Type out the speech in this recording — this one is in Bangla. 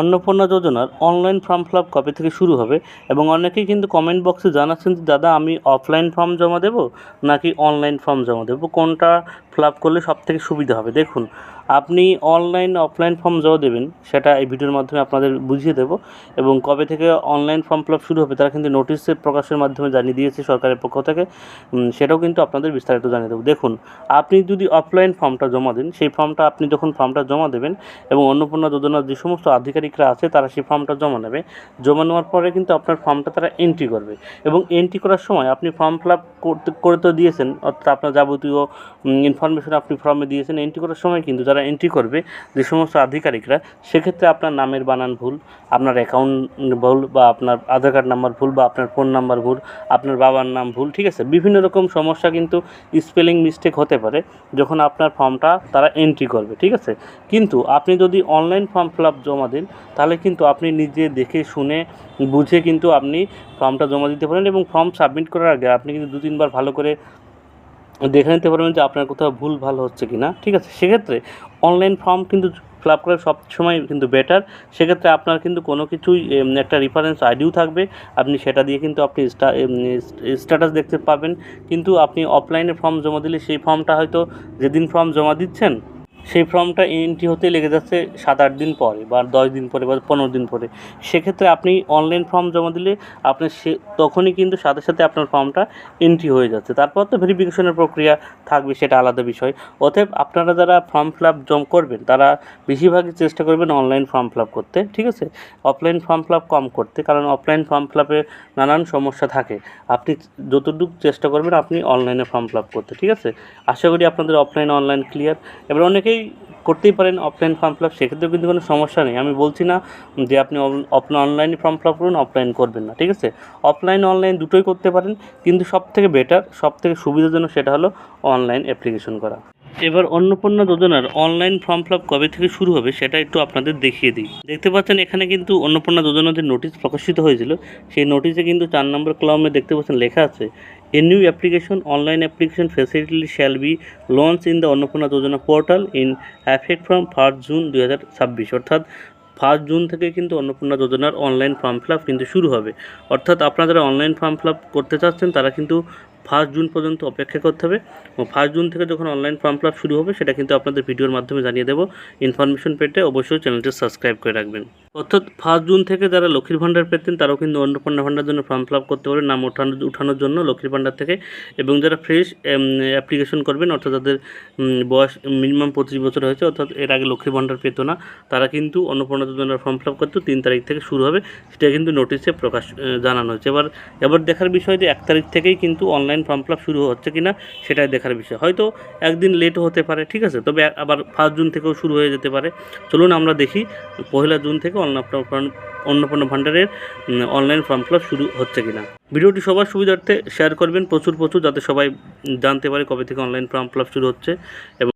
অন্নপূর্ণা যোজনার অনলাইন ফর্ম ফিল আপ কবে থেকে শুরু হবে এবং অনেকেই কিন্তু কমেন্ট বক্সে জানাচ্ছেন যে দাদা আমি অফলাইন ফর্ম জমা দেবো নাকি অনলাইন ফর্ম জমা দেবো, কোনটা ফিল আপ করলে সবথেকে সুবিধা হবে। দেখুন, আপনি অনলাইন অফলাইন ফর্ম জমা দেবেন সেটা এই ভিডিওর মাধ্যমে আপনাদের বুঝিয়ে দেবো, এবং কবে থেকে অনলাইন ফর্ম ফিল আপ শুরু হবে তারা কিন্তু নোটিশে প্রকাশের মাধ্যমে জানিয়ে দিয়েছে সরকারের পক্ষ থেকে। সেটাও কিন্তু আপনাদের বিস্তারিত জানিয়ে দেবো। দেখুন, আপনি যদি অফলাইন ফর্মটা জমা দেন, সেই ফর্মটা আপনি যখন ফর্মটা জমা দেবেন এবং অন্নপূর্ণা যোজনার যে সমস্ত আধিকারিকরা আছে তারা সেই ফর্মটা জমা নেবে। জমা নেওয়ার পরে কিন্তু আপনার ফর্মটা তারা এন্ট্রি করবে, এবং এন্ট্রি করার সময় আপনি ফর্ম ফিল আপ করে তো দিয়েছেন, অর্থাৎ আপনার যাবতীয় ইনফরমেশন আপনি ফর্মে দিয়েছেন। এন্ট্রি করার সময় কিন্তু যারা এন্ট্রি করবে, যে সমস্ত আধিকারিকরা, সেক্ষেত্রে আপনার নামের বানান ভুল, আপনার অ্যাকাউন্ট ভুল, বা আপনার আধার কার্ড নাম্বার ভুল, বা আপনার ফোন নাম্বার ভুল, আপনার বাবার নাম ভুল, ঠিক আছে, বিভিন্ন রকম সমস্যা কিন্তু স্পেলিং মিস্টেক হতে পারে যখন আপনার ফর্মটা তারা এন্ট্রি করবে, ঠিক আছে। কিন্তু আপনি যদি অনলাইন ফর্ম ফিল আপ জমা দেন তাহলে কিন্তু আপনি নিজে দেখে শুনে বুঝে কিন্তু আপনি ফর্মটা জমা দিতে পারেন, এবং ফর্ম সাবমিট করার আগে আপনি কিন্তু 2-3 বার ভালো করে দেখে নিতে পারবেন যে আপনার কোথাও ভুল ভালো হচ্ছে কি না, ঠিক আছে। সেক্ষেত্রে অনলাইন ফর্ম কিন্তু ফিল আপ করা সবসময় কিন্তু বেটার। সেক্ষেত্রে আপনার কিন্তু কোনো কিছুই একটা রেফারেন্স আইডিও থাকবে, আপনি সেটা দিয়ে কিন্তু আপনি স্ট্যাটাস দেখতে পাবেন। কিন্তু আপনি অফলাইনে ফর্ম জমা দিলে সেই ফর্মটা হয়তো যেদিন ফর্ম জমা দিচ্ছেন সেই ফর্মটা এন্ট্রি হতে লেগে যাচ্ছে 7-8 দিন পরে, বা 10 দিন পরে, বা 15 দিন পরে। সেক্ষেত্রে আপনি অনলাইন ফর্ম জমা দিলে আপনার তখনই কিন্তু সাথে সাথে আপনার ফর্মটা এন্ট্রি হয়ে যাচ্ছে। তারপর তো ভেরিফিকেশনের প্রক্রিয়া থাকবে, সেটা আলাদা বিষয়। অতএব আপনারা যারা ফর্ম ফিল আপ করবেন তারা বেশিরভাগই চেষ্টা করবেন অনলাইন ফর্ম ফিল আপ করতে, ঠিক আছে, অফলাইন ফর্ম ফিল আপ কম করতে, কারণ অফলাইন ফর্ম ফিল আপে নানান সমস্যা থাকে। আপনি যতটুকু চেষ্টা করবেন আপনি অনলাইনে ফর্ম ফিল আপ করতে, ঠিক আছে। আশা করি আপনাদের অফলাইন অনলাইন ক্লিয়ার। এবার অনেকেই করতেই পারেন অফলাইন ফর্ম ফিল আপ, সেক্ষেত্রেও কিন্তু কোনো সমস্যা নেই। আমি বলছি না যে আপনি অনলাইনে ফর্ম ফিল আপ করুন, অফলাইন করবেন না, ঠিক আছে। অফলাইন অনলাইন দুটোই করতে পারেন, কিন্তু সবথেকে বেটার, সবথেকে সুবিধাজনক সেটা হলো অনলাইন অ্যাপ্লিকেশন করা। এবার অন্নপূর্ণা যোজনার অনলাইন ফর্ম ফিল আপ কবে থেকে শুরু হবে সেটা একটু আপনাদের দেখিয়ে দিই। দেখতে পাচ্ছেন এখানে কিন্তু অন্নপূর্ণা যোজনার যে নোটিশ প্রকাশিত হয়েছিল সেই নোটিশে কিন্তু 4 নম্বর কলামে দেখতে পাচ্ছেন লেখা আছে, a new application online application facility shall be launch in the Annapurna Yojana portal in effect from 1 June 2026। অর্থাৎ 1 জুন থেকে কিন্তু অন্নপূর্ণা যোজনার অনলাইন ফর্ম ফিল আপ কিন্তু শুরু হবে। অর্থাৎ আপনারা যারা অনলাইন ফর্ম ফিল আপ করতে চাচ্ছেন তারা কিন্তু 1 জুন পর্যন্ত অপেক্ষা করতে হবে, এবং 1 জুন থেকে যখন অনলাইন ফর্ম ফিল আপ শুরু হবে সেটা কিন্তু আপনাদের ভিডিওর মাধ্যমে জানিয়ে দেবো। ইনফরমেশন পেতে অবশ্যই চ্যানেলটি সাবস্ক্রাইব করে রাখবেন। অর্থাৎ 1 জুন থেকে যারা লক্ষ্মীর ভাণ্ডার পেতেন তারাও কিন্তু অন্নপূর্ণা ভাণ্ডার জন্য ফর্ম ফিল আপ করতে পারবেন, নাম উঠানোর জন্য লক্ষ্মীর ভাণ্ডার থেকে। এবং যারা ফ্রেশ অ্যাপ্লিকেশন করবেন, অর্থাৎ যাদের বয়স মিনিমাম 25 বছর হয়েছে, অর্থাৎ এর আগে লক্ষ্মীর ভাণ্ডার পেত না, তারা কিন্তু অন্নপূর্ণা যোজনার ফর্ম ফিল আপ করতে 3 তারিখ থেকে শুরু হবে, সেটা কিন্তু নোটিশে জানানো হয়েছে। এবার দেখার বিষয় যে 1 তারিখ থেকেই কিন্তু অনলাইন ফর্ম ফিল আপ শুরু হচ্ছে কিনা সেটাই দেখার বিষয়। হয়তো একদিন লেটও হতে পারে, ঠিক আছে, তবে আবার 1 জুন থেকেও শুরু হয়ে যেতে পারে। চলুন আমরা দেখি 1 জুন থেকে অন্নপূর্ণা ভাণ্ডারের অনলাইন ফর্ম ফিল আপ শুরু হচ্ছে কিনা। ভিডিওটি সবার সুবিধার্থে শেয়ার করবেন প্রচুর, যাতে সবাই জানতে পারে কবে থেকে অনলাইন ফর্ম ফিল আপ শুরু হচ্ছে। এবং